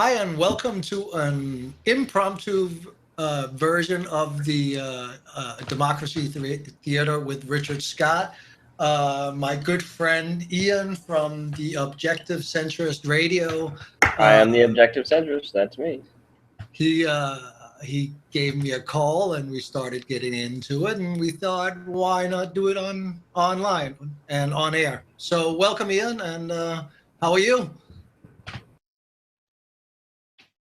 Hi, and welcome to an impromptu version of the Democracy Theater with Richard Scott. My good friend Ian from the Objective Centrist Radio. I am the Objective Centrist. That's me. He gave me a call, and we started getting into it, and we thought, why not do it online and on air? So, welcome, Ian, and how are you?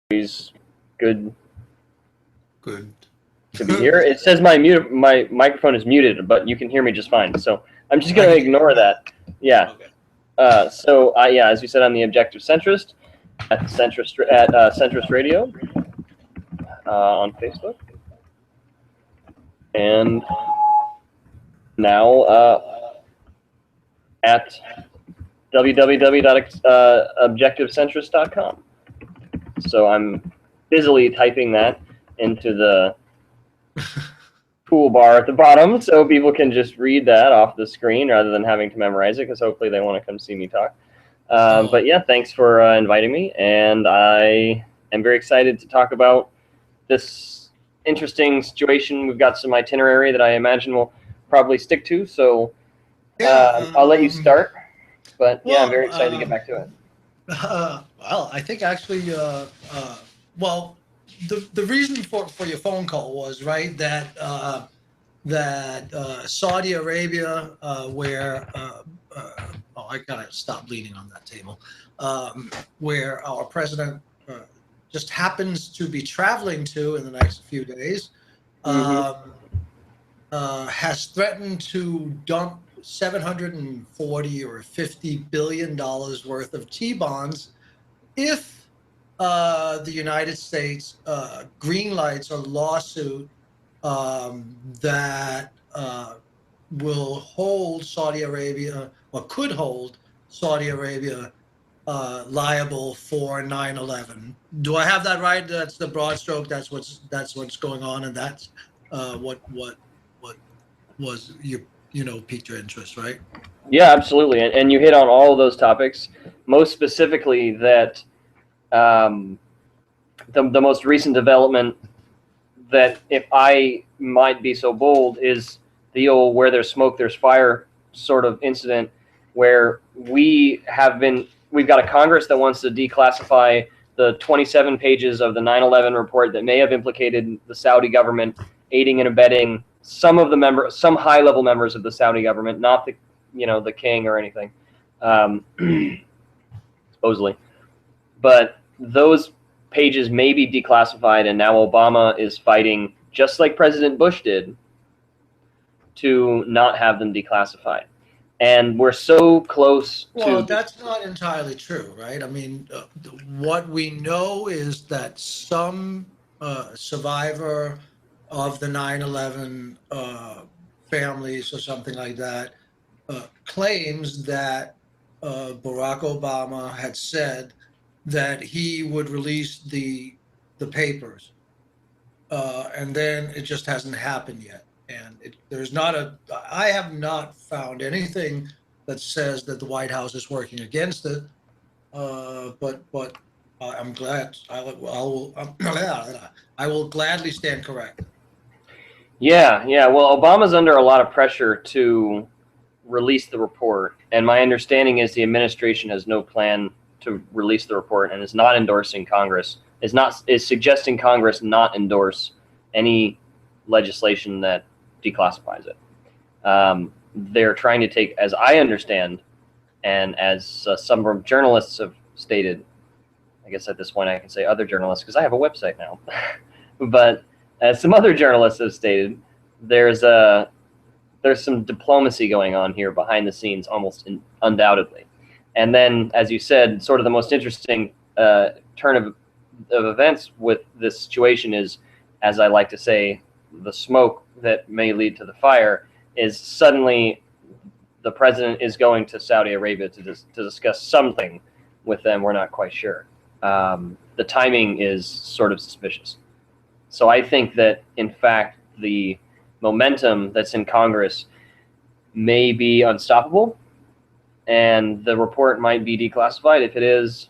He's good. Good to be here. It says my microphone is muted, but you can hear me just fine. So I'm just going to ignore that. Yeah. Okay. Yeah, as you said, I'm the Objective Centrist at Centrist Radio on Facebook, and now at www.objectivecentrist.com. So I'm busily typing that into the toolbar at the bottom so people can just read that off the screen rather than having to memorize it, because hopefully they want to come see me talk. But yeah, thanks for inviting me, and I am very excited to talk about this interesting situation. We've got some itinerary that I imagine we'll probably stick to, so I'll let you start. But yeah, I'm very excited to get back to it. Well, I think actually, the reason for your phone call was right that Saudi Arabia, where I gotta stop leaning on that table, where our president just happens to be traveling to in the next few days, has threatened to dump $740 or $50 billion worth of T-bonds if the United States greenlights a lawsuit that will hold Saudi Arabia, or could hold Saudi Arabia liable for 9/11. Do I have that right? That's the broad stroke. That's what's going on, and that's what was piqued your interest, right? Yeah, absolutely. And you hit on all of those topics. Most specifically, that the most recent development, that if I might be so bold, is the old "where there's smoke, there's fire" sort of incident, where we've got a Congress that wants to declassify the 27 pages of the 9/11 report that may have implicated the Saudi government aiding and abetting some high-level members of the Saudi government, not the king or anything, supposedly. But those pages may be declassified, and now Obama is fighting, just like President Bush did, to not have them declassified. And we're so close to... Well, that's not entirely true, right? I mean, what we know is that some survivor of the 9/11 families or something like that claims that Barack Obama had said that he would release the papers, and then it just hasn't happened yet. And I have not found anything that says that the White House is working against it. But I'm glad I will gladly stand corrected. Yeah. Well, Obama's under a lot of pressure to release the report, and my understanding is the administration has no plan to release the report and is not endorsing Congress, is suggesting Congress not endorse any legislation that declassifies it. They're trying to take, as I understand, and as some journalists have stated, I guess at this point I can say other journalists because I have a website now, but as some other journalists have stated, there's some diplomacy going on here behind the scenes, undoubtedly. And then, as you said, sort of the most interesting turn of events with this situation is, as I like to say, the smoke that may lead to the fire is suddenly the president is going to Saudi Arabia to discuss something with them. We're not quite sure. The timing is sort of suspicious. So I think that, in fact, the momentum that's in Congress may be unstoppable, and the report might be declassified. If it is,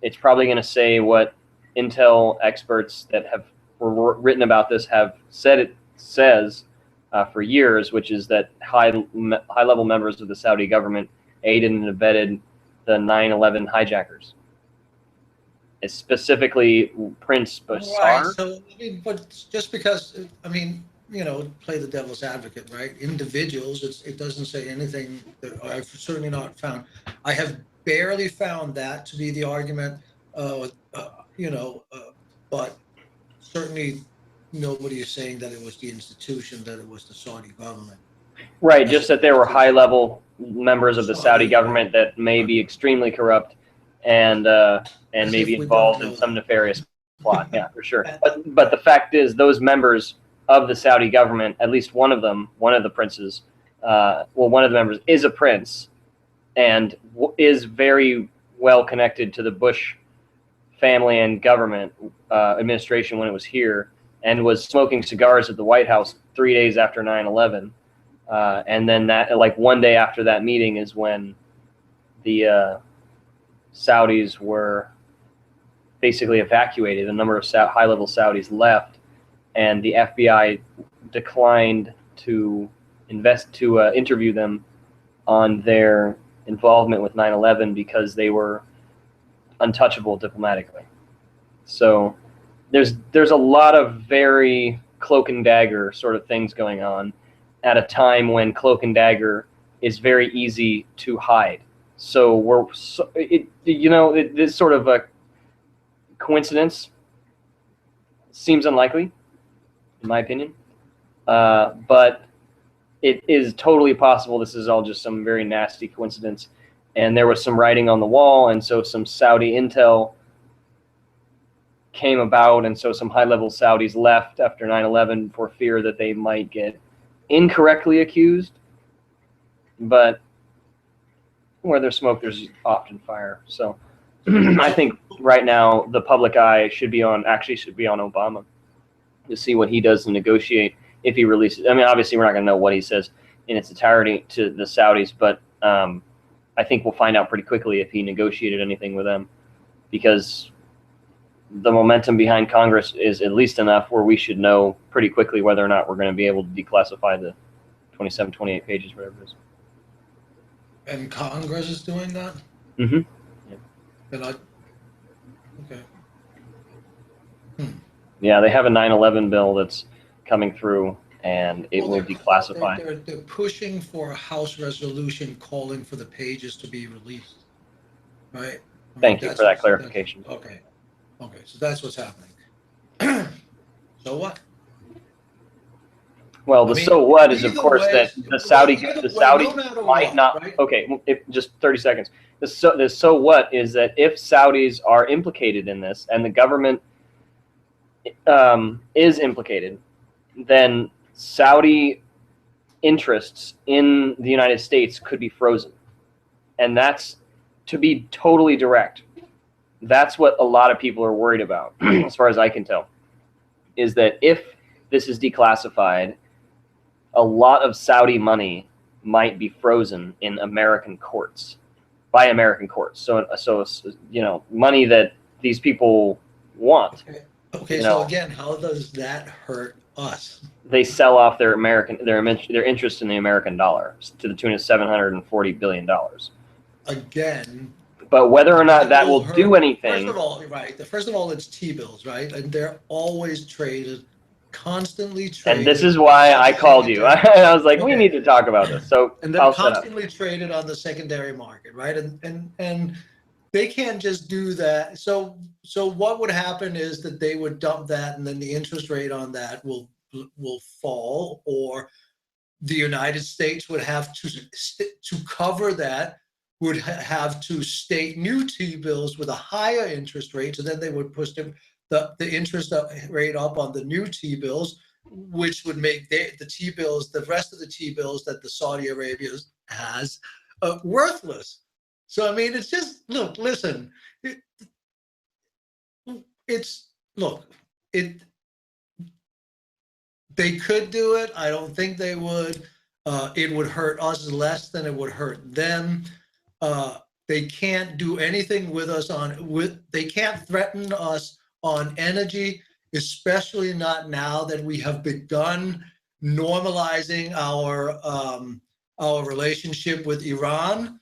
it's probably going to say what intel experts that have written about this have said it says for years, which is that high-level members of the Saudi government aided and abetted the 9/11 hijackers. It's specifically Prince Bassar. Right. So, I mean, but just because, I mean, play the devil's advocate, right? Individuals, it doesn't say anything that I've certainly not found. I have barely found that to be the argument, but certainly nobody is saying that it was the institution, that it was the Saudi government. Right, just that there were high-level members of the Saudi government that may be extremely corrupt and maybe involved in some nefarious plot. Yeah, for sure. But the fact is, those members of the Saudi government, at least one of the princes, one of the members is a prince and is very well connected to the Bush family and government administration when it was here, and was smoking cigars at the White House 3 days after 9/11. And then one day after that meeting is when the Saudis were basically evacuated. A number of high-level Saudis left, and the FBI declined to interview them on their involvement with 9/11 because they were untouchable diplomatically. So there's a lot of very cloak and dagger sort of things going on at a time when cloak and dagger is very easy to hide. So this sort of a coincidence seems unlikely, in my opinion, but it is totally possible this is all just some very nasty coincidence, and there was some writing on the wall, and so some Saudi intel came about, and so some high-level Saudis left after 9/11 for fear that they might get incorrectly accused. But where there's smoke, there's often fire. So I think right now the public eye should be on Obama to see what he does to negotiate if he releases. I mean, obviously we're not going to know what he says in its entirety to the Saudis, but I think we'll find out pretty quickly if he negotiated anything with them, because the momentum behind Congress is at least enough where we should know pretty quickly whether or not we're going to be able to declassify the 27, 28 pages, whatever it is. And Congress is doing that? Mm-hmm. Yeah. Okay. Yeah, they have a 9/11 bill that's coming through, and it will declassify. They're pushing for a House resolution calling for the pages to be released, right? Thank you for that clarification. Okay, so that's what's happening. So what? Well, so what is, of course, that the Saudi might not. Right? Okay, just 30 seconds. The so what is that if Saudis are implicated in this and the government is implicated, then Saudi interests in the United States could be frozen, and that's, to be totally direct, that's what a lot of people are worried about, as far as I can tell, is that if this is declassified, a lot of Saudi money might be frozen in American courts, by American courts. So money that these people want. Okay. So again, how does that hurt us? They sell off their interest in the American dollar to the tune of $740 billion. Again. But whether or not that will do anything. First of all, it's T-bills, right? And they're always traded, constantly traded. And this is why I called you. I was like, we need to talk about this. So and they're constantly traded on the secondary market, right? And they can't just do that. So what would happen is that they would dump that, and then the interest rate on that will fall, or the United States would have to cover that, would have to state new T-bills with a higher interest rate. So then they would push the interest rate up on the new T-bills, which would make the T-bills, the rest of the T-bills that the Saudi Arabia has, worthless. So, I mean, it's just, listen, they could do it. I don't think they would. It would hurt us less than it would hurt them. They can't do anything with us they can't threaten us on energy, especially not now that we have begun normalizing our relationship with Iran,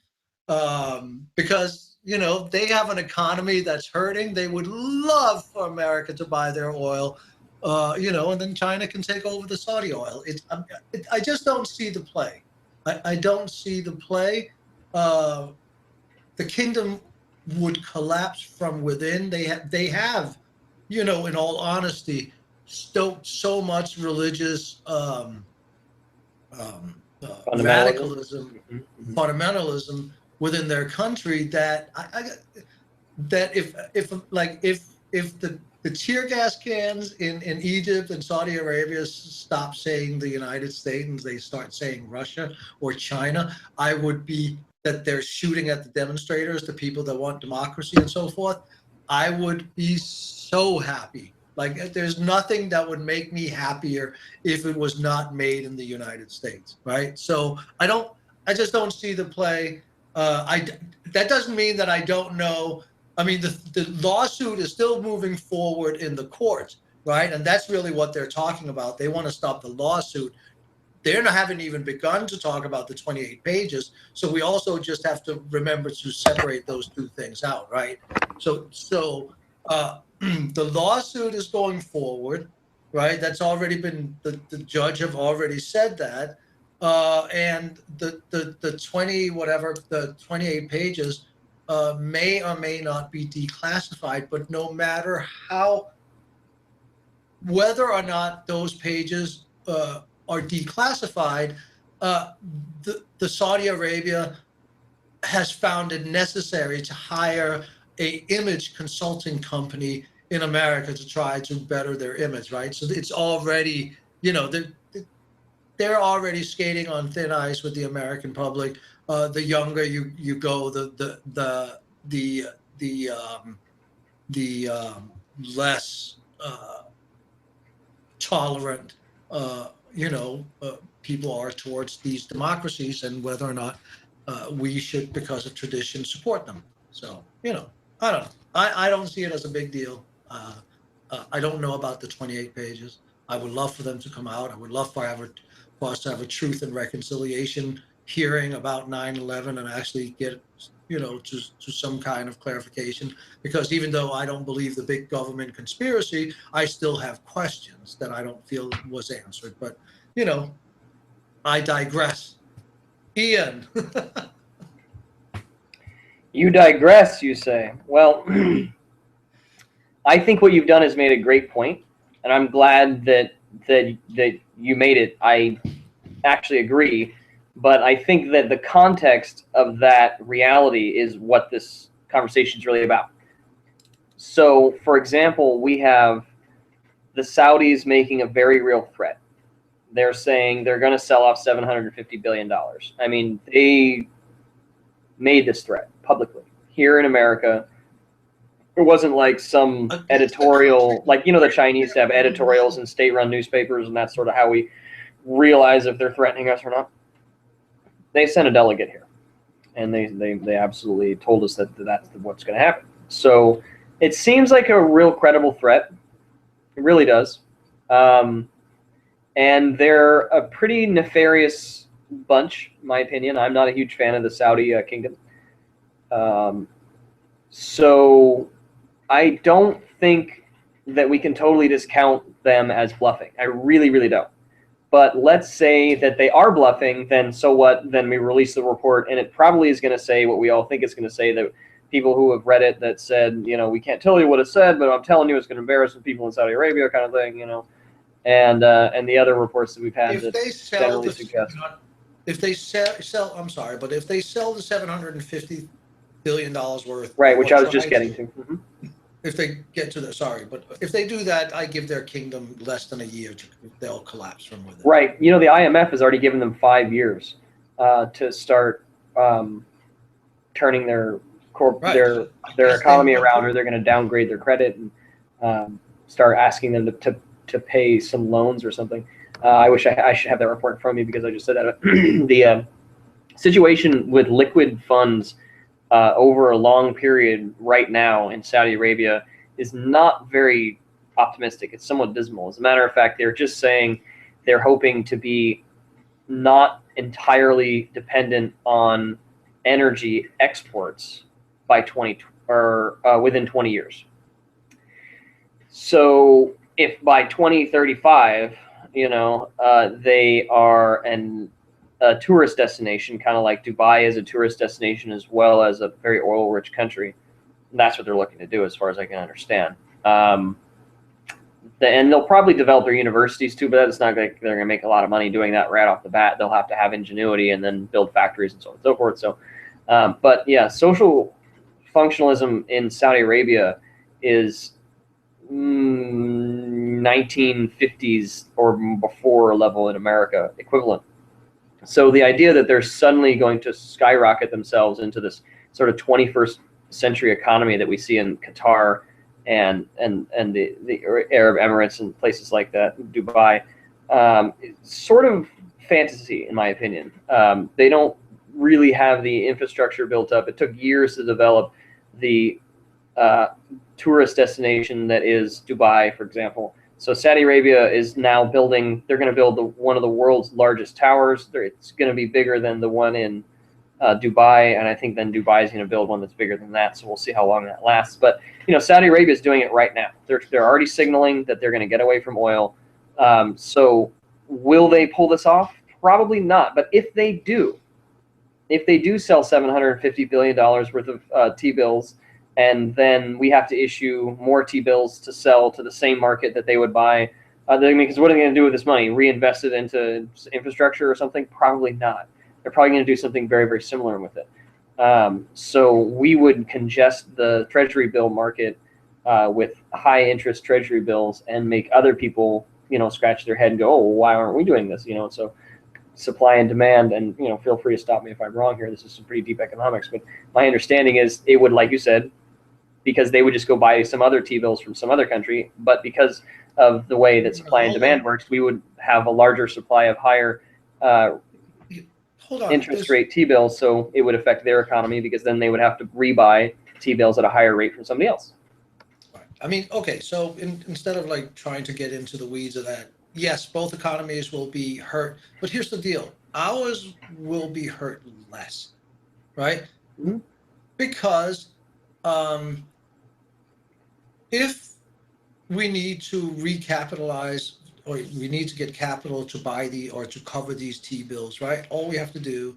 because they have an economy that's hurting. They would love for America to buy their oil, and then China can take over the Saudi oil. I just don't see the play. I don't see the play. The kingdom would collapse from within. They have, in all honesty, stoked so much religious radicalism, fundamentalism within their country that that if the tear gas cans in Egypt and Saudi Arabia stop saying the United States and they start saying Russia or China, I would be that they're shooting at the demonstrators, the people that want democracy and so forth. I would be so happy. Like, there's nothing that would make me happier if it was not made in the United States, right? So I just don't see the play. That doesn't mean that I don't know. I mean, the lawsuit is still moving forward in the courts, right? And that's really what they're talking about. They want to stop the lawsuit. Haven't even begun to talk about the 28 pages. So we also just have to remember to separate those two things out, right? So the lawsuit is going forward, right? That's already been, the judge have already said that. And the 28 pages may or may not be declassified, but no matter whether or not those pages are declassified, the Saudi Arabia has found it necessary to hire a image consulting company in America to try to better their image, right? So it's already, they're already skating on thin ice with the American public. The younger you go, the less tolerant people are towards these democracies, and whether or not we should, because of tradition, support them. So I don't know. I don't see it as a big deal. I don't know about the 28 pages. I would love for them to come out. I would love for us to have a truth and reconciliation hearing about 9/11 and actually get to some kind of clarification, because even though I don't believe the big government conspiracy, I still have questions that I don't feel was answered. But I digress. Ian. You digress, you say. Well, I think what you've done is made a great point, and I'm glad that you made it. I actually agree, but I think that the context of that reality is what this conversation is really about. So, for example, we have the Saudis making a very real threat. They're saying they're going to sell off $750 billion. I mean, they made this threat publicly here in America. It wasn't like some editorial, like, the Chinese have editorials in state-run newspapers, and that's sort of how we realize if they're threatening us or not. They sent a delegate here, and they absolutely told us that that's what's going to happen. So it seems like a real credible threat. It really does. And they're a pretty nefarious bunch, in my opinion. I'm not a huge fan of the Saudi kingdom. So I don't think that we can totally discount them as bluffing. I really, really don't. But let's say that they are bluffing, then so what? Then we release the report, and it probably is going to say what we all think it's going to say, that people who have read it that said, we can't tell you what it said, but I'm telling you it's going to embarrass the people in Saudi Arabia, kind of thing, and the other reports that we've had that generally suggest. If they sell, I'm sorry, but if they sell the $750 billion worth, right, which I was just getting to. Mm-hmm. If they get to but if they do that, I give their kingdom less than a year they'll collapse from within. Right. The IMF has already given them 5 years to start turning their economy around, or they're going to downgrade their credit and start asking them to pay some loans or something. I wish I should have that report in front of me, because I just said that. The situation with liquid funds over a long period right now in Saudi Arabia is not very optimistic. It's somewhat dismal. As a matter of fact, they're just saying they're hoping to be not entirely dependent on energy exports by within 20 years. So if by 2035, they are a tourist destination, kind of like Dubai is a tourist destination as well as a very oil-rich country, that's what they're looking to do, as far as I can understand. And they'll probably develop their universities too, but that's not like they're going to make a lot of money doing that right off the bat. They'll have to have ingenuity and then build factories and so on and so forth. So, but yeah, social functionalism in Saudi Arabia is 1950s or before level in America equivalent. So the idea that they're suddenly going to skyrocket themselves into this sort of 21st century economy that we see in Qatar and the Arab Emirates and places like that, Dubai, sort of fantasy, in my opinion. They don't really have the infrastructure built up. It took years to develop the tourist destination that is Dubai, for example. So Saudi Arabia is now building, they're going to build one of the world's largest towers. It's going to be bigger than the one in Dubai, and I think then Dubai is going to build one that's bigger than that. So we'll see how long that lasts. But Saudi Arabia is doing it right now. They're already signaling that they're going to get away from oil. So will they pull this off? Probably not. But if they do sell $750 billion worth of T-bills, and then we have to issue more T-bills to sell to the same market that they would buy, because what are they going to do with this money? Reinvest it into infrastructure or something? Probably not. They're probably going to do something very, very similar with it. So we would congest the treasury bill market with high interest treasury bills and make other people, scratch their head and go, oh, well, why aren't we doing this? So supply and demand, and feel free to stop me if I'm wrong here. This is some pretty deep economics, but my understanding is it would, like you said, because they would just go buy some other T-bills from some other country, but because of the way that supply and demand works, we would have a larger supply of higher interest rate T-bills, so it would affect their economy because then they would have to rebuy T-bills at a higher rate from somebody else. Right. I mean, okay, so instead of trying to get into the weeds of that, yes, both economies will be hurt, but here's the deal. Ours will be hurt less, right? Mm-hmm. Because if we need to recapitalize, or we need to get capital to buy or to cover these T-bills, right? All we have to do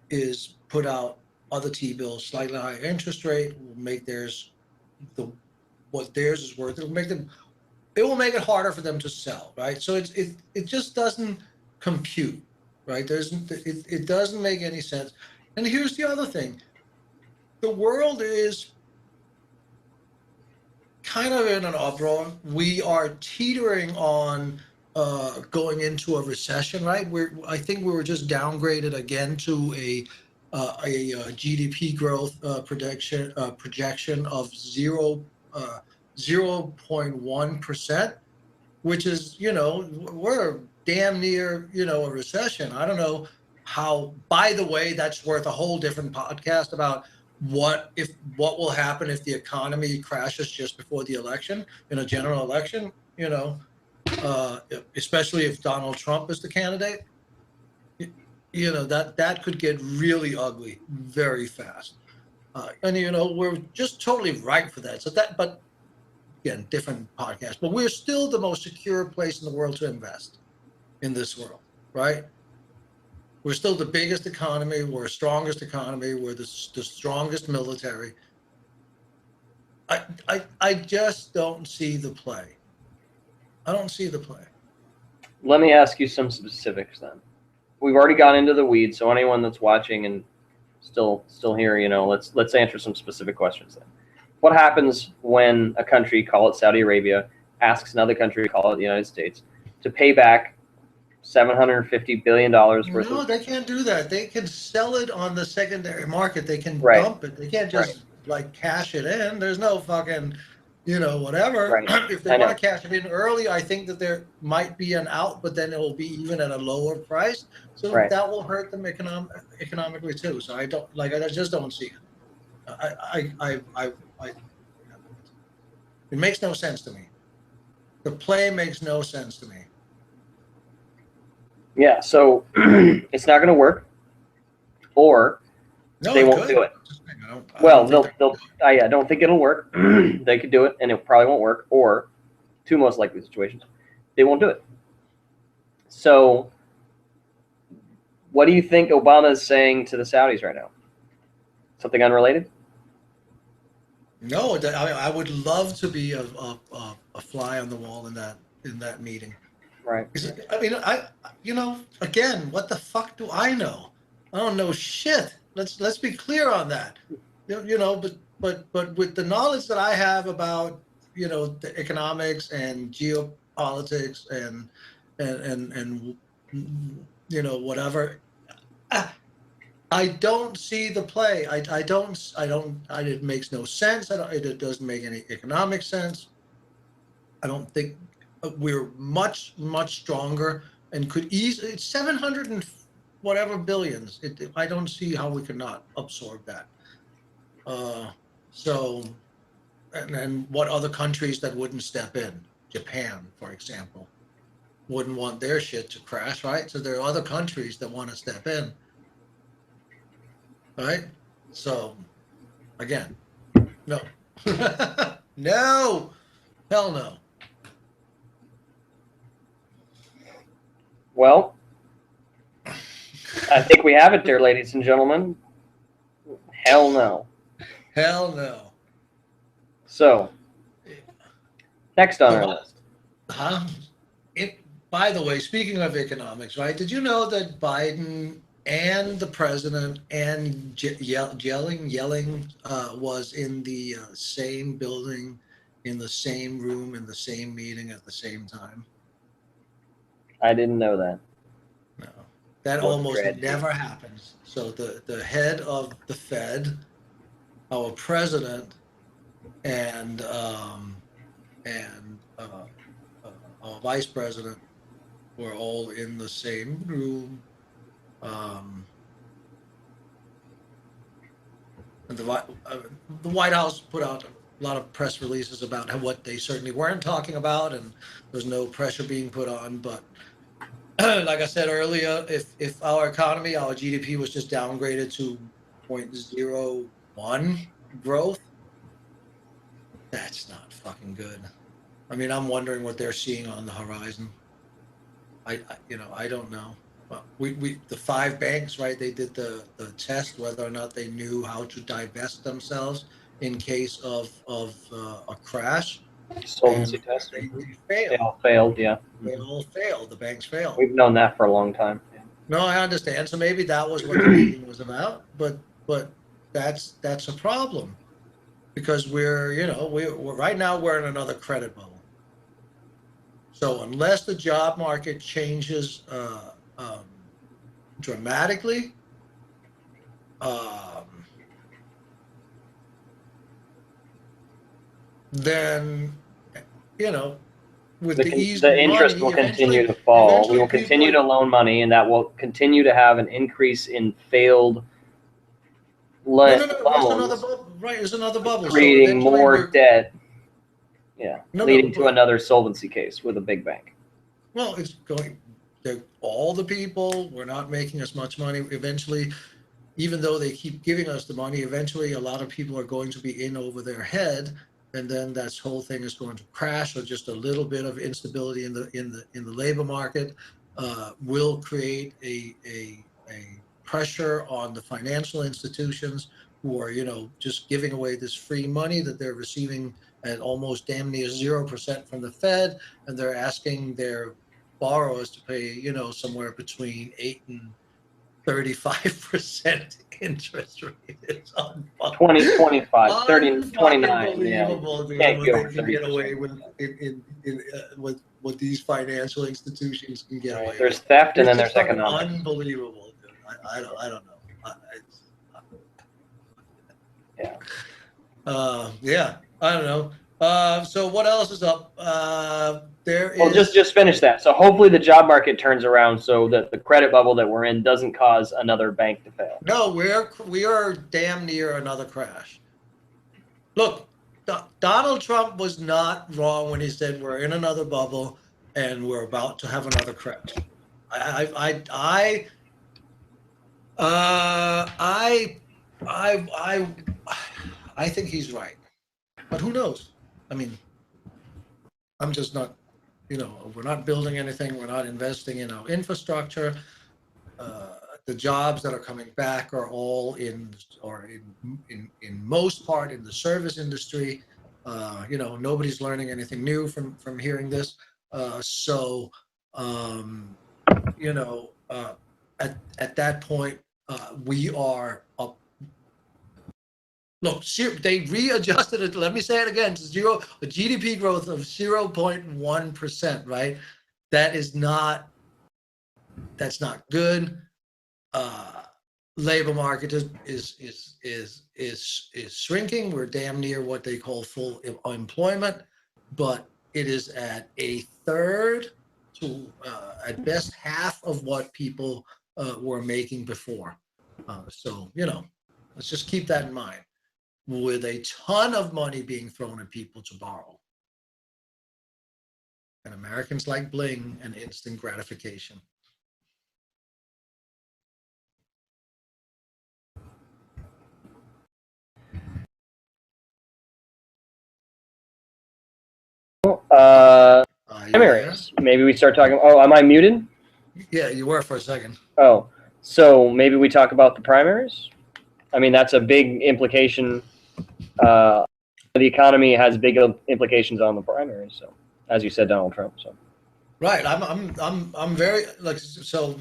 is put out other T-bills, slightly higher interest rate, will make theirs, what theirs is worth. It will make it harder for them to sell, right? So it just doesn't compute, right? It doesn't make any sense. And here's the other thing. The world is kind of in an uproar. We are teetering on going into a recession, right? I think we were just downgraded again to a GDP growth projection of 0.1%, which is, we're damn near, a recession. I don't know how. By the way, that's worth a whole different podcast about what will happen if the economy crashes just before the election, in a general election, especially if Donald Trump is the candidate, that could get really ugly very fast. And we're just totally ripe for that. So but again, different podcast, but we're still the most secure place in the world to invest in this world, right? We're still the biggest economy. We're the strongest economy. We're the strongest military. I just don't see the play. I don't see the play. Let me ask you some specifics then. We've already gone into the weeds, so anyone that's watching and still here, let's answer some specific questions then. What happens when a country, call it Saudi Arabia, asks another country, call it the United States, to pay back $750 billion worth of... No, they can't do that. They can sell it on the secondary market. They can dump it. They can't just cash it in. There's no fucking, whatever. Right. If they want to cash it in early, I think that there might be an out, but then it will be even at a lower price. So that will hurt them economically too. So I just don't see it. It makes no sense to me. The play makes no sense to me. Yeah, so it's not going to work, or No, they it won't could. do it. I Well, don't think they'll. I don't think it'll work. They could do it, and it probably won't work. Or, two most likely situations, they won't do it. So, what do you think Obama is saying to the Saudis right now? Something unrelated? No, I would love to be a fly on the wall in that meeting. Right. I mean, again, what the fuck do I know? I don't know shit. Let's be clear on that. But with the knowledge that I have about the economics and geopolitics and whatever, I don't see the play. It makes no sense. It doesn't make any economic sense. I don't think we're much stronger and could easily. It's 700 and whatever billions. I don't see how we could not absorb that. So, and what other countries that wouldn't step in? Japan, for example, wouldn't want their shit to crash, right? So there are other countries that want to step in, right? So, again, no, no, hell no. Well, I think we have it there, ladies and gentlemen. Hell no. Hell no. So, next on our list. Huh? By the way, speaking of economics, right? Did you know that Biden and the president and yelling was in the same building, in the same room, in the same meeting at the same time? I didn't know that. No, that almost never happens. So the head of the Fed, our president, and our vice president were all in the same room. And the White House put out a lot of press releases about what they certainly weren't talking about, and there's no pressure being put on. But like I said earlier, if our economy, our GDP was just downgraded to 0.01 growth, that's not fucking good. I mean, I'm wondering what they're seeing on the horizon. I don't know. Well, the 5 banks, right? They did the test whether or not they knew how to divest themselves in case of a crash. Solvency test. They They failed. all failed, yeah. They all failed. The banks failed. We've known that for a long time. Yeah. No, I understand. So maybe that was what the meeting was about. But that's a problem because we're right now we're in another credit bubble. So unless the job market changes dramatically, then with the ease of interest money, will continue to fall. We will continue to loan money, and that will continue to have an increase in failed loans. There's another bubble, right? There's another bubble, creating more debt. Yeah, leading to another solvency case with a big bank. Well, it's going. All the people, we're not making as much money. Eventually, even though they keep giving us the money, eventually a lot of people are going to be in over their head, and then that whole thing is going to crash. Or just a little bit of instability in the labor market will create a pressure on the financial institutions who are just giving away this free money that they're receiving at almost damn near 0% from the Fed, and they're asking their borrowers to pay somewhere between 8 and 35% interest rates on 20, 25, 30, 29. Unbelievable, dude, what they can get away with with what these financial institutions can get away with. There's theft, and then there's economics. Unbelievable, dude. I don't know. Yeah, I don't know. So what else is up? there Well, is. just finish that. So hopefully the job market turns around so that the credit bubble that we're in doesn't cause another bank to fail. No, we are damn near another crash. Look, Donald Trump was not wrong when he said we're in another bubble and we're about to have another crash. I think he's right, but who knows? I mean, I'm just not, we're not building anything. We're not investing in our infrastructure. The jobs that are coming back are all in most part in the service industry. Nobody's learning anything new from hearing this. At that point, we are up. Look, they readjusted it. Let me say it again: a GDP growth of 0.1%. Right? That's not good. Labor market is shrinking. We're damn near what they call full employment, but it is at a third to at best half of what people were making before. So let's just keep that in mind. With a ton of money being thrown at people to borrow, and Americans like bling and instant gratification. Primaries. Maybe we start talking. Oh, am I muted? Yeah, you were for a second. Oh, so maybe we talk about the primaries. I mean, that's a big implication. The economy has big implications on the primaries. So, as you said, Donald Trump. So, right. I'm very so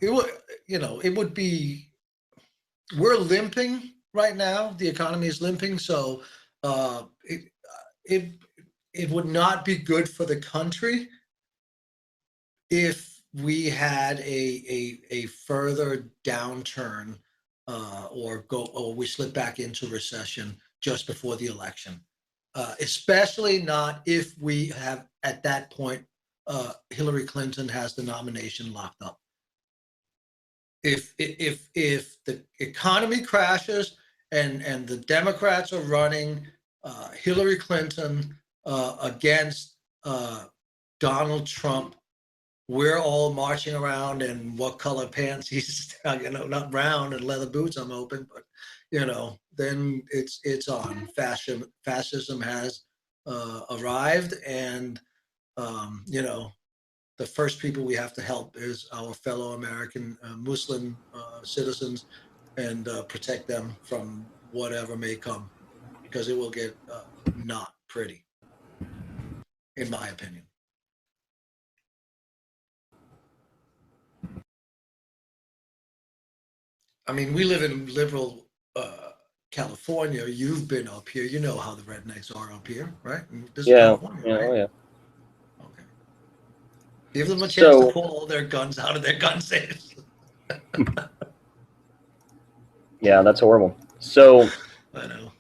it would be. We're limping right now. The economy is limping. So, it would not be good for the country if we had a further downturn or we slip back into recession just before the election, especially not if we have at that point Hillary Clinton has the nomination locked up. If the economy crashes and the Democrats are running Hillary Clinton against Donald Trump, we're all marching around in what color pants he's, not brown and leather boots, I'm hoping, but then it's on. Fascism has arrived, and the first people we have to help is our fellow American Muslim citizens, and protect them from whatever may come, because it will get not pretty, in my opinion. I mean, we live in liberal California. You've been up here. You know how the rednecks are up here, right? This is California, right? Oh yeah. Okay. Give them a chance to pull all their guns out of their gun safes. Yeah, that's horrible. So, I know.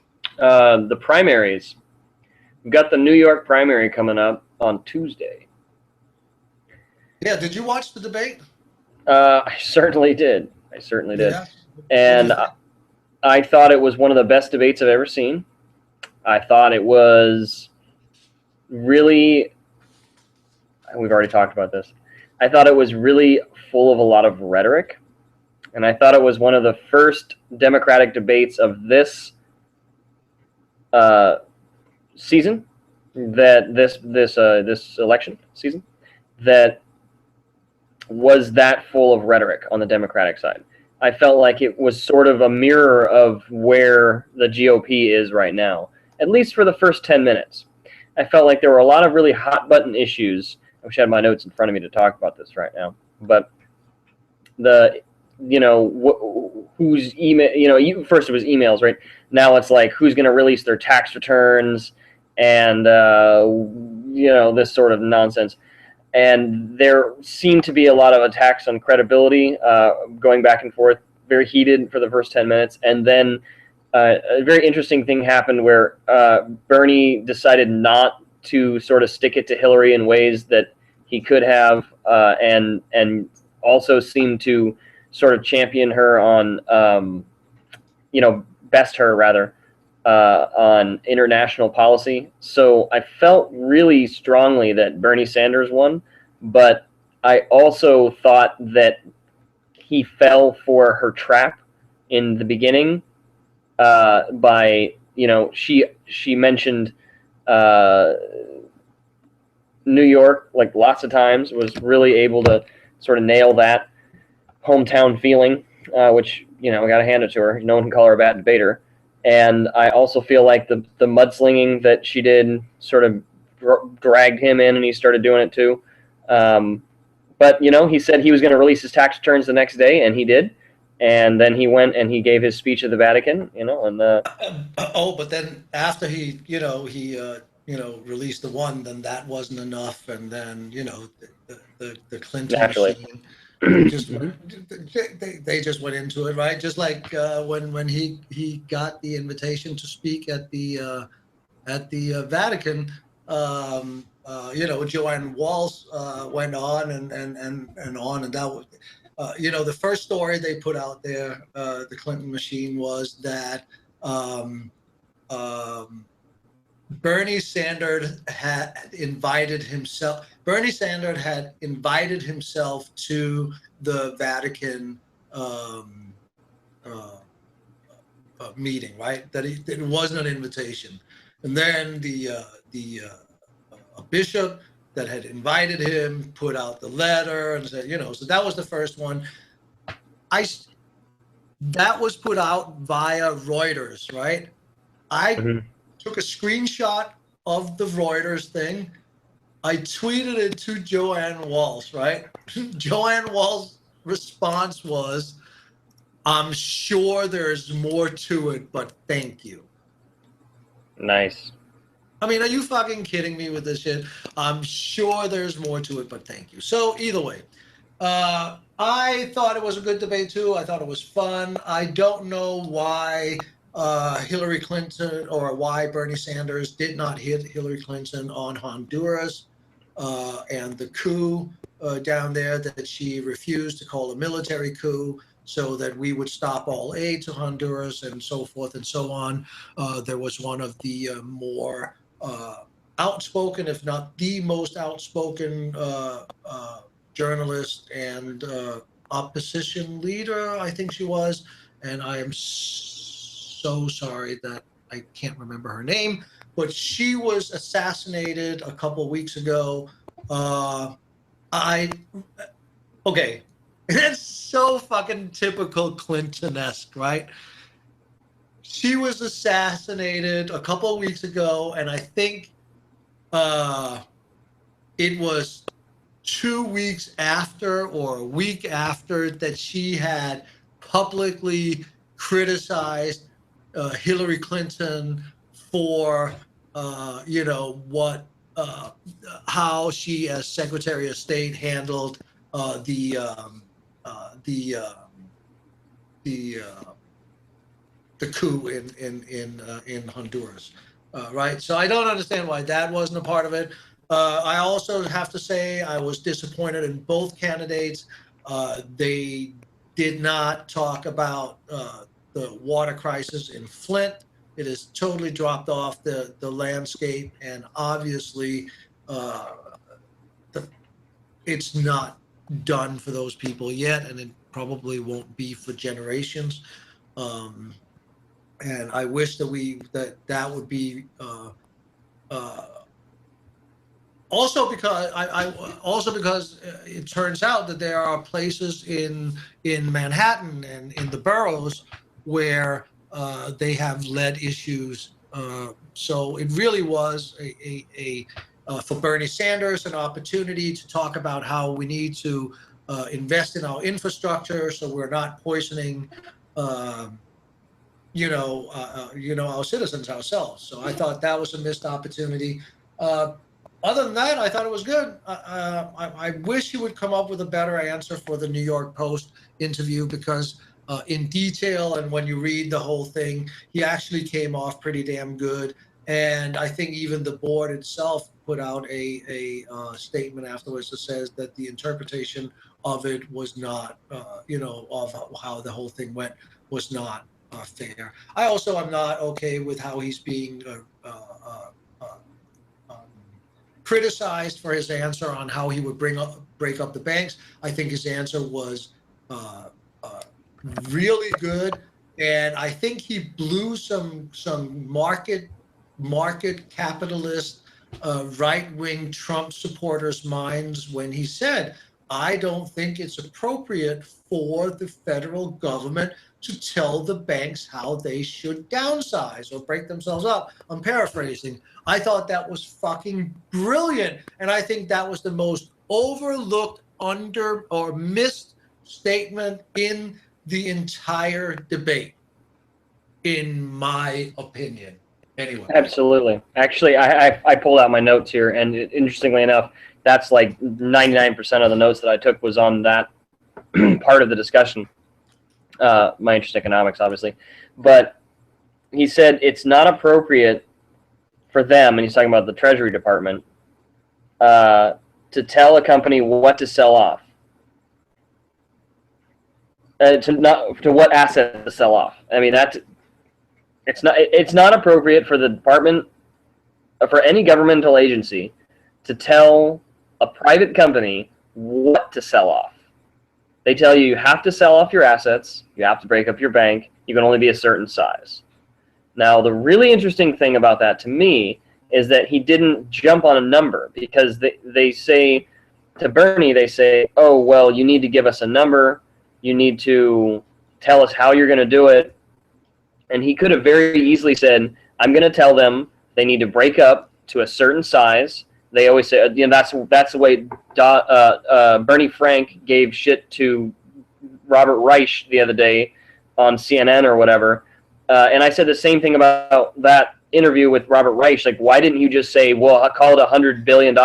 The primaries. We've got the New York primary coming up on Tuesday. Yeah, did you watch the debate? I certainly did. Yeah. And I thought it was one of the best debates I've ever seen. I thought it was really, we've already talked about this. I thought it was really full of a lot of rhetoric. And I thought it was one of the first Democratic debates of this season, that this election season, that was that full of rhetoric on the Democratic side. I felt like it was sort of a mirror of where the GOP is right now, at least for the first 10 minutes. I felt like there were a lot of really hot button issues. I wish I had my notes in front of me to talk about this right now. But whose email, first it was emails, right? Now it's like who's going to release their tax returns and, this sort of nonsense. And there seemed to be a lot of attacks on credibility, going back and forth, very heated for the first 10 minutes. And then a very interesting thing happened where Bernie decided not to sort of stick it to Hillary in ways that he could have, and also seemed to sort of champion her on, best her rather, on international policy. So I felt really strongly that Bernie Sanders won, but I also thought that he fell for her trap in the beginning, by, she mentioned New York like lots of times, was really able to sort of nail that hometown feeling, which, I got to hand it to her. No one can call her a bad debater. And I also feel like the mudslinging that she did sort of dragged him in, and he started doing it too. But, he said he was going to release his tax returns the next day, and he did. And then he went and he gave his speech at the Vatican, and but then after he released the one, then that wasn't enough, and then the Clinton naturally machine just they just went into it, right? Just like when he got the invitation to speak at the Vatican, Joanne Walsh went on and on, and that was. The first story they put out there, the Clinton machine, was that Bernie Sanders had invited himself. Bernie Sanders had invited himself to the Vatican meeting, right? That it wasn't an invitation, and then a bishop that had invited him put out the letter and said, so that was the first one. That was put out via Reuters, right? I took a screenshot of the Reuters thing. I tweeted it to Joanne Walsh, right? Joanne Walsh's response was, "I'm sure there's more to it, but thank you." Nice. I mean, are you fucking kidding me with this shit? I'm sure there's more to it, but thank you. So either way, I thought it was a good debate too. I thought it was fun. I don't know why Hillary Clinton or why Bernie Sanders did not hit Hillary Clinton on Honduras and the coup down there that she refused to call a military coup, so that we would stop all aid to Honduras and so forth and so on. There was one of the more outspoken, if not the most outspoken journalist and opposition leader, I think she was. And I am so sorry that I can't remember her name, but she was assassinated a couple weeks ago. Okay, that's so fucking typical Clinton-esque, right? She was assassinated a couple of weeks ago, and I think it was 2 weeks after or a week after that she had publicly criticized Hillary Clinton for, how she, as Secretary of State, handled the coup in Honduras, right? So I don't understand why that wasn't a part of it. I also have to say I was disappointed in both candidates. They did not talk about the water crisis in Flint. It has totally dropped off the landscape, and obviously it's not done for those people yet, and it probably won't be for generations. And I wish that that would be also because it turns out that there are places in Manhattan and in the boroughs where they have lead issues. So it really was for Bernie Sanders an opportunity to talk about how we need to invest in our infrastructure so we're not poisoning our citizens ourselves. So I thought that was a missed opportunity. Other than that, I thought it was good. I wish he would come up with a better answer for the New York Post interview, because in detail and when you read the whole thing, he actually came off pretty damn good. And I think even the board itself put out a statement afterwards that says that the interpretation of it was not, of how the whole thing went was not fair. I also am not okay with how he's being um, criticized for his answer on how he would break up the banks. I think his answer was uh, uh, really good, and I think he blew some market capitalist right-wing Trump supporters' minds when he said, I don't think it's appropriate for the federal government to tell the banks how they should downsize or break themselves up. I'm paraphrasing. I thought that was fucking brilliant. And I think that was the most overlooked, under or missed statement in the entire debate, in my opinion. Anyway. Absolutely. Actually, I pulled out my notes here, and interestingly enough, that's like 99% of the notes that I took was on that part of the discussion. My interest in economics, obviously. But he said it's not appropriate for them, and he's talking about the Treasury Department, to tell a company what to sell off, to what asset to sell off. I mean, it's not appropriate for the department, for any governmental agency, to tell a private company what to sell off. They tell you have to sell off your assets, you have to break up your bank, you can only be a certain size. Now, the really interesting thing about that to me is that he didn't jump on a number, because they say to Bernie, they say, oh, well, you need to give us a number, you need to tell us how you're going to do it. And he could have very easily said, I'm going to tell them they need to break up to a certain size. They always say, that's the way Bernie Frank gave shit to Robert Reich the other day on CNN or whatever. And I said the same thing about that interview with Robert Reich. Like, why didn't you just say, well, I'll call it $100 billion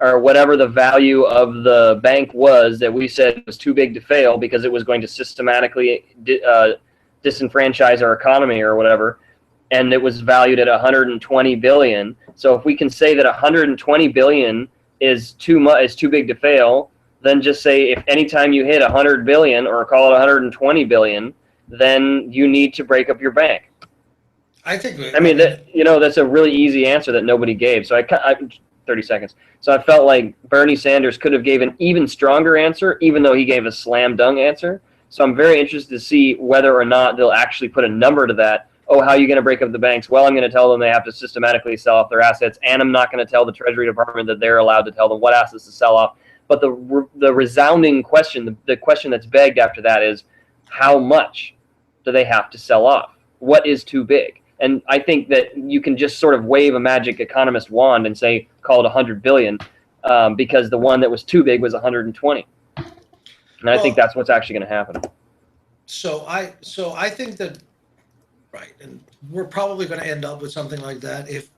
or whatever the value of the bank was that we said was too big to fail because it was going to systematically disenfranchise our economy or whatever, and it was valued at 120 billion. So if we can say that 120 billion is too big to fail, then just say if anytime you hit 100 billion or call it 120 billion, then you need to break up your bank. That's a really easy answer that nobody gave. So I 30 seconds. So I felt like Bernie Sanders could have gave an even stronger answer, even though he gave a slam dunk answer. So I'm very interested to see whether or not they'll actually put a number to that. Oh, how are you going to break up the banks? Well, I'm going to tell them they have to systematically sell off their assets, and I'm not going to tell the Treasury Department that they're allowed to tell them what assets to sell off. But the resounding question, the question that's begged after that is, how much do they have to sell off? What is too big? And I think that you can just sort of wave a magic economist wand and say, call it 100 billion, because the one that was too big was 120. And I think that's what's actually going to happen. So I think that, right, and we're probably going to end up with something like that if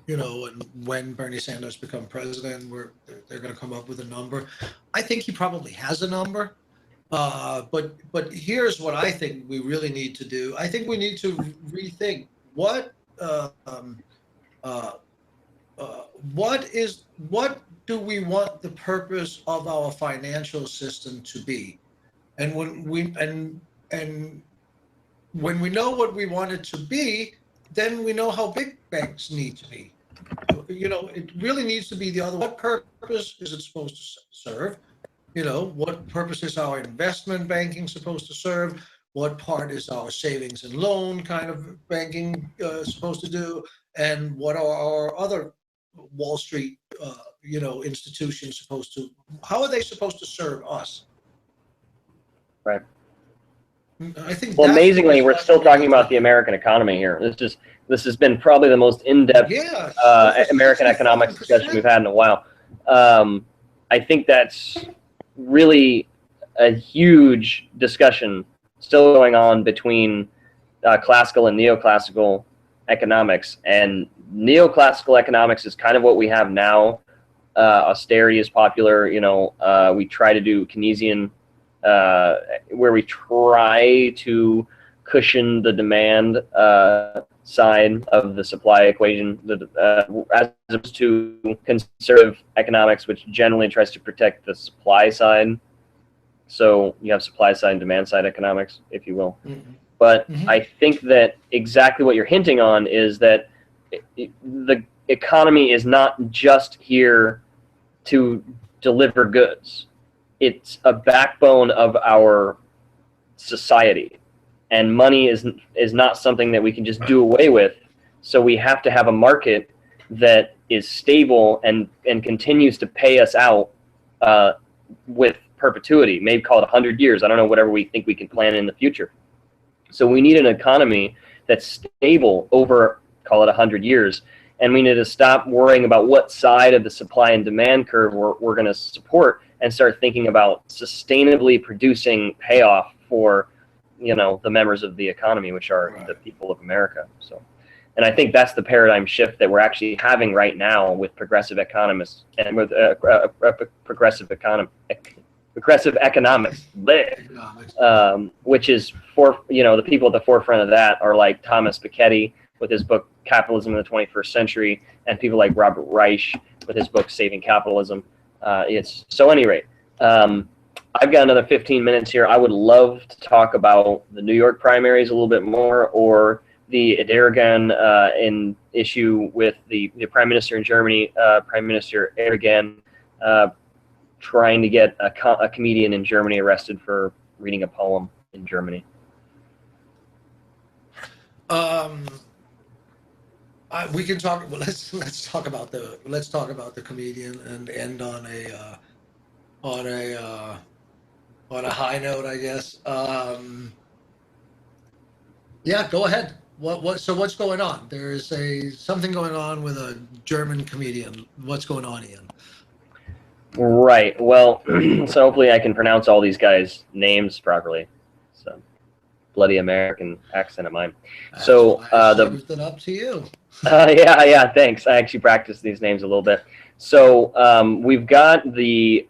and when Bernie Sanders becomes president, they're going to come up with a number. I think he probably has a number, but here's what I think we really need to do. I think we need to rethink what do we want the purpose of our financial system to be? And when we know what we want it to be, then we know how big banks need to be. It really needs to be the other. What purpose is it supposed to serve? What purpose is our investment banking supposed to serve? What part is our savings and loan kind of banking supposed to do? And what are our other Wall Street, institutions how are they supposed to serve us? Right. I think. Well, amazingly, we're still talking about the American economy here. This has been probably the most in-depth American economics discussion we've had in a while. I think that's really a huge discussion still going on between classical and neoclassical economics. And neoclassical economics is kind of what we have now. Austerity is popular. We try to do Keynesian, where we try to cushion the demand side of the supply equation, as opposed to conservative economics, which generally tries to protect the supply side. So you have supply side and demand side economics, if you will. Mm-hmm. But mm-hmm. I think that exactly what you're hinting on is that the economy is not just here to deliver goods. It's a backbone of our society. And money is not something that we can just do away with. So we have to have a market that is stable and continues to pay us out with perpetuity. Maybe call it 100 years. I don't know, whatever we think we can plan in the future. So we need an economy that's stable over, call it 100 years. And we need to stop worrying about what side of the supply and demand curve we're going to support and start thinking about sustainably producing payoff for the members of the economy, which are the people of America. So, and I think that's the paradigm shift that we're actually having right now with progressive economists and with progressive economics, which is the people at the forefront of that are like Thomas Piketty with his book Capitalism in the 21st Century, and people like Robert Reich with his book Saving Capitalism. So, at any rate. I've got another 15 minutes here. I would love to talk about the New York primaries a little bit more, or the Erdogan issue with the prime minister in Germany, Prime Minister Erdogan, trying to get a comedian in Germany arrested for reading a poem in Germany. We can talk. Well, let's talk about the comedian and end on a high note, I guess. Yeah, go ahead. So what's going on? There is something going on with a German comedian. What's going on, Ian? Right. Well, so hopefully I can pronounce all these guys' names properly. So bloody American accent of mine. So I left it up to you. Yeah. Thanks. I actually practiced these names a little bit. So we've got he's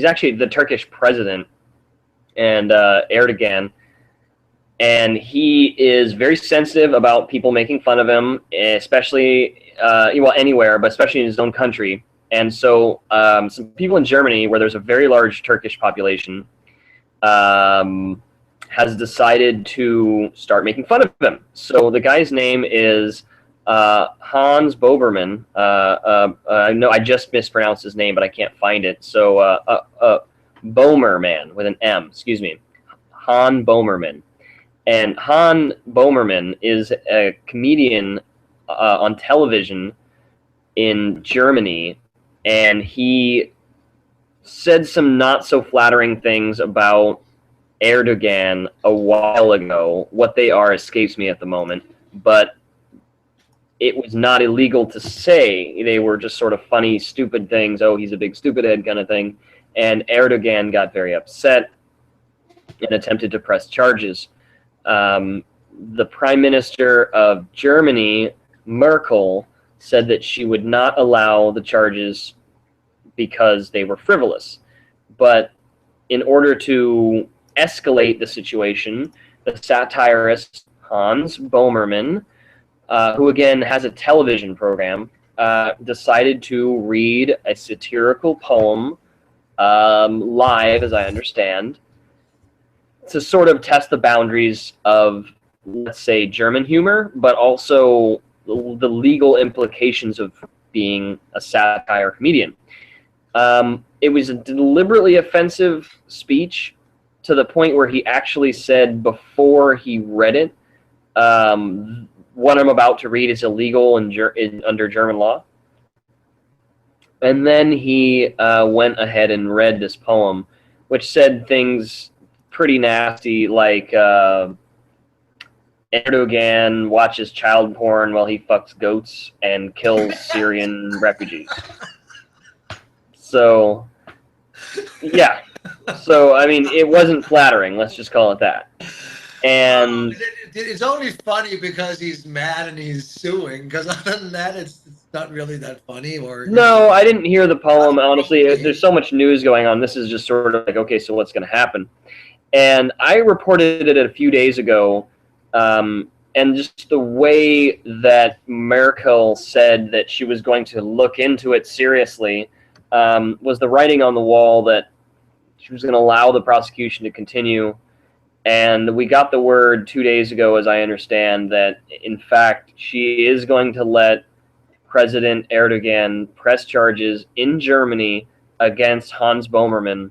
actually the Turkish president, and Erdogan, and he is very sensitive about people making fun of him, especially anywhere, but especially in his own country. And so some people in Germany, where there's a very large Turkish population, has decided to start making fun of him. So the guy's name is Hans Boberman. No, I just mispronounced his name, but I can't find it. So Bomerman with an M, excuse me. Han Bomerman. And Han Bomerman is a comedian on television in Germany, and he said some not so flattering things about Erdogan a while ago. What they are escapes me at the moment, but it was not illegal to say. They were just sort of funny, stupid things. Oh, he's a big stupid head kind of thing. And Erdogan got very upset and attempted to press charges. The Prime Minister of Germany, Merkel, said that she would not allow the charges because they were frivolous. But in order to escalate the situation, the satirist Hans Bomerman, who again has a television program, decided to read a satirical poem live, as I understand, to sort of test the boundaries of, let's say, German humor, but also the legal implications of being a satire comedian. It was a deliberately offensive speech to the point where he actually said before he read it, what I'm about to read is illegal under German law. And then he went ahead and read this poem, which said things pretty nasty, like Erdogan watches child porn while he fucks goats and kills Syrian refugees. So, yeah. So, I mean, it wasn't flattering. Let's just call it that. And it's only funny because he's mad and he's suing. Because other than that, it's not really that funny. No, I didn't hear the poem. Honestly, there's so much news going on. This is just sort of like, okay, so what's going to happen? And I reported it a few days ago, and just the way that Merkel said that she was going to look into it seriously was the writing on the wall that she was going to allow the prosecution to continue. And we got the word 2 days ago, as I understand, that in fact she is going to let President Erdogan press charges in Germany against Hans Bomerman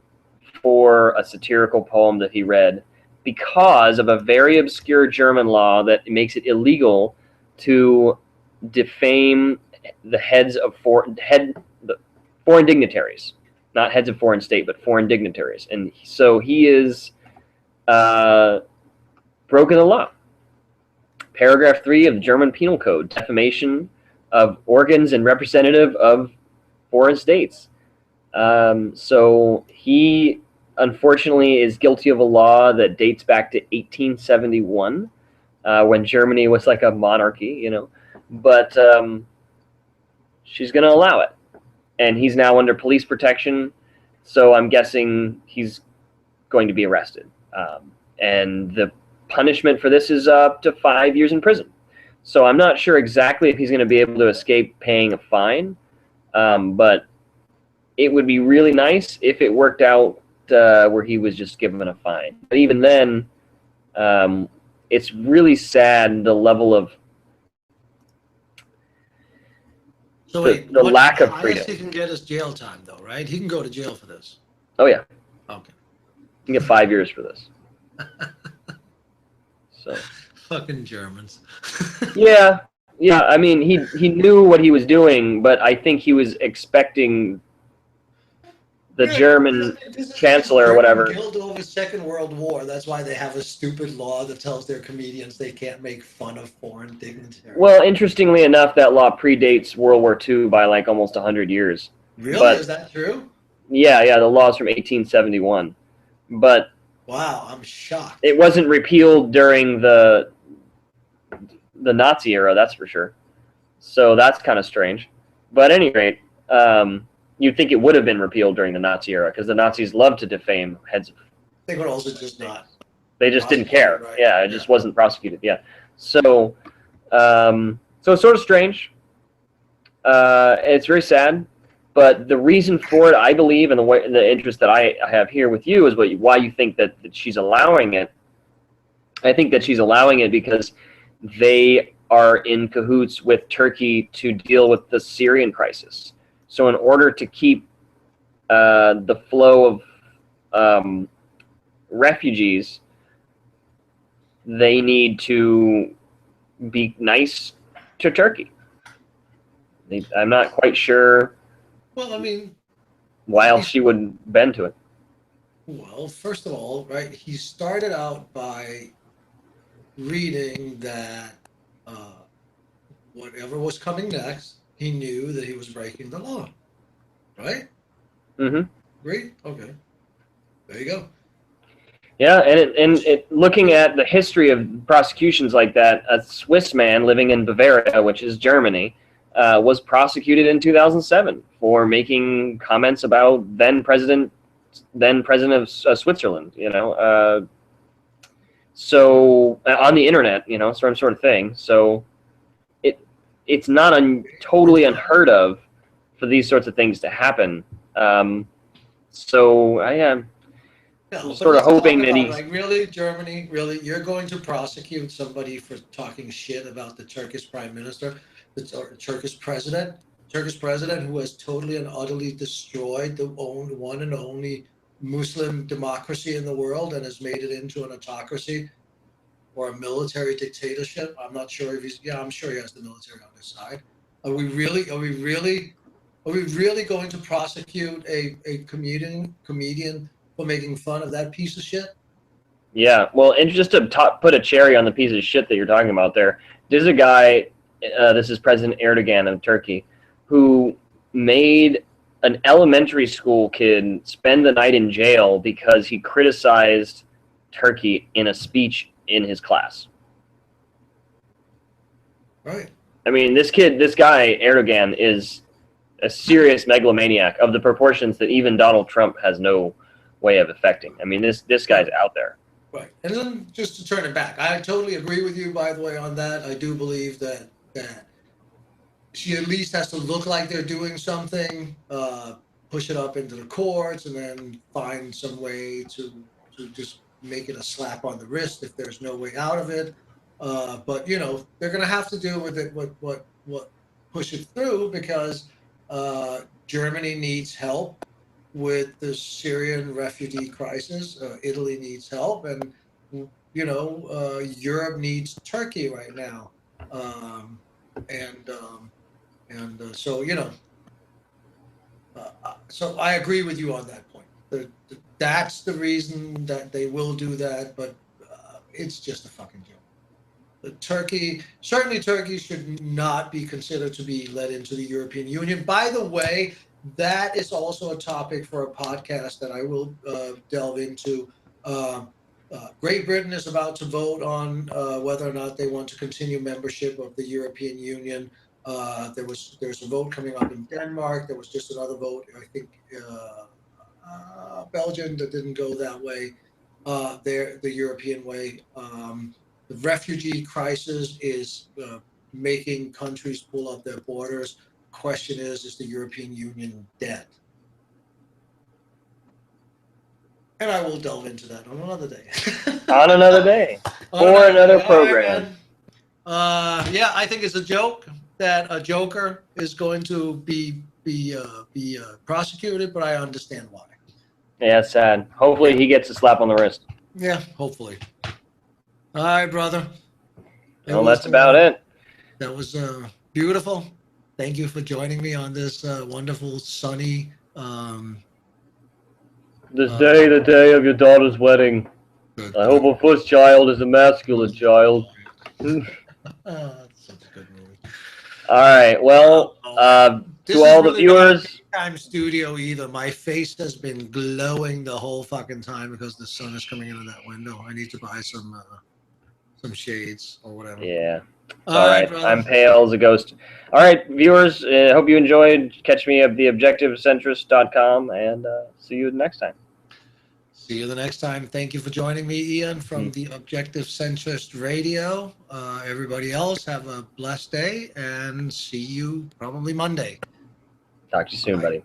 for a satirical poem that he read, because of a very obscure German law that makes it illegal to defame the heads of foreign dignitaries, not heads of foreign state, but foreign dignitaries. And so he is broken the law. Paragraph 3 of the German Penal Code, defamation of organs and representative of foreign states. So he unfortunately is guilty of a law that dates back to 1871, when Germany was like a monarchy, you know. But she's going to allow it. And he's now under police protection, so I'm guessing he's going to be arrested. And the punishment for this is up to 5 years in prison. So I'm not sure exactly if he's going to be able to escape paying a fine, but it would be really nice if it worked out where he was just given a fine. But even then, it's really sad, the level of the lack of freedom. He can get his jail time, though, right? He can go to jail for this. Oh yeah. Okay. You can get 5 years for this. So. Fucking Germans. Yeah. I mean, he knew what he was doing, but I think he was expecting the German chancellor or whatever. Killed over Second World War. That's why they have a stupid law that tells their comedians they can't make fun of foreign dignitaries. Well, interestingly enough, that law predates World War II by like almost 100 years. Really? But, is that true? Yeah, the law's from 1871. But wow, I'm shocked. It wasn't repealed during the Nazi era, that's for sure. So that's kind of strange. But at any rate, you'd think it would have been repealed during the Nazi era, because the Nazis loved to defame heads of... They would also just not... They just didn't care. Right? Yeah, it just wasn't prosecuted. Yeah. So it's sort of strange. It's very sad. But the reason for it, I believe, and the interest that I have here with you is why you think that she's allowing it. I think that she's allowing it because they are in cahoots with Turkey to deal with the Syrian crisis. So in order to keep the flow of refugees, they need to be nice to Turkey. I'm not quite sure. Well, I mean, why else she would bend to it? Well, first of all, right, he started out by reading that whatever was coming next, he knew that he was breaking the law, right? Mm-hmm. Great. Okay. There you go. Yeah, and looking at the history of prosecutions like that, a Swiss man living in Bavaria, which is Germany, was prosecuted in 2007 for making comments about then president of Switzerland. You know, so on the internet, you know, some sort of thing. So it's not totally unheard of for these sorts of things to happen. So I am sort of hoping that he's... Like, really, Germany, really, you're going to prosecute somebody for talking shit about the Turkish prime minister, the Turkish president who has totally and utterly destroyed the one and only Muslim democracy in the world and has made it into an autocracy or a military dictatorship. I'm not sure if I'm sure he has the military on his side. Are we really going to prosecute a comedian for making fun of that piece of shit? Yeah, well, and just to put a cherry on the piece of shit that you're talking about there, there's a guy, this is President Erdogan of Turkey, who made an elementary school kid spend the night in jail because he criticized Turkey in a speech in his class. Right. I mean, this guy, Erdogan, is a serious megalomaniac of the proportions that even Donald Trump has no Right. of affecting. I mean, this guy's out there. Right. And then just to turn it back, I totally agree with you, by the way, on that. I do believe that she at least has to look like they're doing something, push it up into the courts, and then find some way to just make it a slap on the wrist if there's no way out of it. But they're going to have to do with it what push it through, because Germany needs help with the Syrian refugee crisis. Italy needs help, and Europe needs Turkey right now, so I agree with you on that point. That's the reason that they will do that, but it's just a fucking joke. Turkey should not be considered to be let into the European Union. By the way, that is also a topic for a podcast that I will delve into. Great Britain is about to vote on whether or not they want to continue membership of the European Union. There's a vote coming up in Denmark. There was just another vote, I think, Belgium, that didn't go that way. The European way. The refugee crisis is making countries pull up their borders. Question is the European Union dead? And I will delve into that on another day. On another day. For another program. Yeah, I think it's a joke that a joker is going to be prosecuted, but I understand why. Yeah, it's sad. Hopefully he gets a slap on the wrist. Yeah, hopefully. All right, brother. Well, that's about it. That was beautiful. Thank you for joining me on this wonderful, sunny... This day, the day of your daughter's wedding. I hope her first child is a masculine child. That's such a good movie. All right. Well, to all the viewers... Time studio either. My face has been glowing the whole fucking time because the sun is coming into that window. I need to buy some shades or whatever. Yeah. All right. Brother. I'm pale as a ghost. All right, viewers. Hope you enjoyed. Catch me at theobjectivecentrist.com, and see you next time. See you the next time. Thank you for joining me, Ian, from the Objective Centrist Radio. Everybody else, have a blessed day, and see you probably Monday. Talk to you soon, buddy.